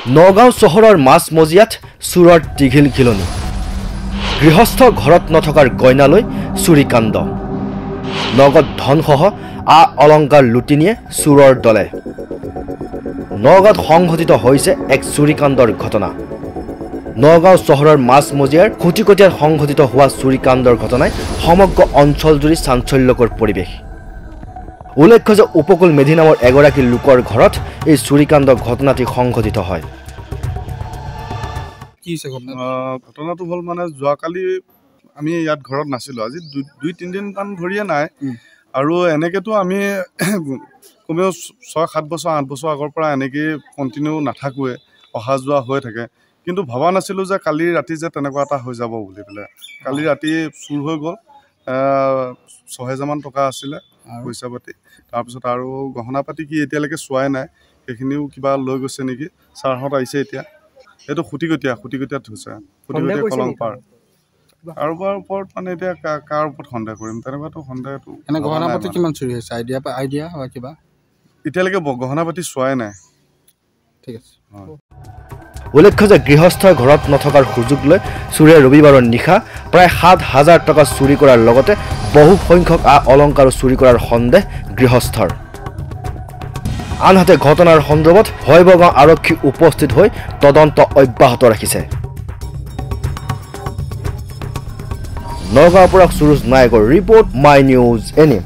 নগাঁও চহৰৰ মাজমজিয়াত চুৰৰ দীঘিল ঘিলনি গৃহস্থ ঘৰত নথকাৰ গইনালৈ চুৰিকাণ্ড নগদ ধনসহ অলংকাৰ লুটি নিয়ে চুৰৰ দলে নগাঁৱত সংঘটিত হৈছে এক চুৰিকাণ্ডৰ ঘটনা নগাঁও চহৰৰ মাজমজিয়াৰ খুটিকটীয়াত সংঘটিত হোৱা চুৰিকাণ্ডৰ ঘটনাই সমগ্ৰ অঞ্চলজুৰি চাঞ্চল্যকৰ পৰিৱেশ উল্লেখ্য যে উপকূল মেধি নামৰ এগৰাকী লোকৰ ঘৰত এই চুৰিকাণ্ড ঘটনাটি সংঘটিত হয় ঘটনাটো হ'ল মানে যোৱাকালি আমি ইয়াত ঘৰত নাছিলোঁ আজি 2-3 দিনমান ধৰিয়ে নাই আৰু এনেকেতো আমি কমেও 6-7 বছৰ 8 বছৰ আগৰ পৰা এনেকৈ কণ্টিনিউ নাথাকোৱে অহা যোৱা হৈ থাকে কিন্তু ভবা নাছিলোঁ যে কালি ৰাতি যে তেনেকুৱা এটা হৈ যাব বুলি পেলাই কালি ৰাতি চুৰ হৈ গ'ল 6,000 মান টকা আছিলে পইচা পাতি তাৰপিছত আৰু গহনা পাতি কি এতিয়ালৈকে চোৱাই নাই সেইখিনিও কিবা লৈ গৈছে নেকি ছাৰহঁত আহিছে এতিয়া এইটো খুটিকটীয়াত হৈছে খুটিকটীয়া কলং পাৰ কাৰোবাৰ ওপৰত মানে এতিয়া কাৰ ওপৰত সন্দেহ কৰিম তেনেকুৱাতো সন্দেহটো এনে গহনা পাতি কিমান চুৰি হৈছে আইডিয়া হয় কিবা এতিয়ালৈকে গহনা পাতি চোৱাই নাই ঠিক আছে উল্লেখ্য যে গৃহস্থৰ ঘৰত নথকাৰ সুযোগ লৈ চুৰে ৰবিবাৰৰ নিশা প্ৰায় 7,000 টকা চুৰি কৰাৰ লগতে বহু সংখ্যক অলংকাৰো চুৰি কৰাৰ সন্দেহ গৃহস্থৰ আনহাতে ঘটনাৰ সন্দৰ্ভত ভৈবগাঁও আৰক্ষী উপস্থিত হৈ তদন্ত অব্যাহত ৰাখিছে নগাঁৱৰ পৰা সুৰুজ নায়কৰ ৰিপৰ্ট মাই নিউজ এনি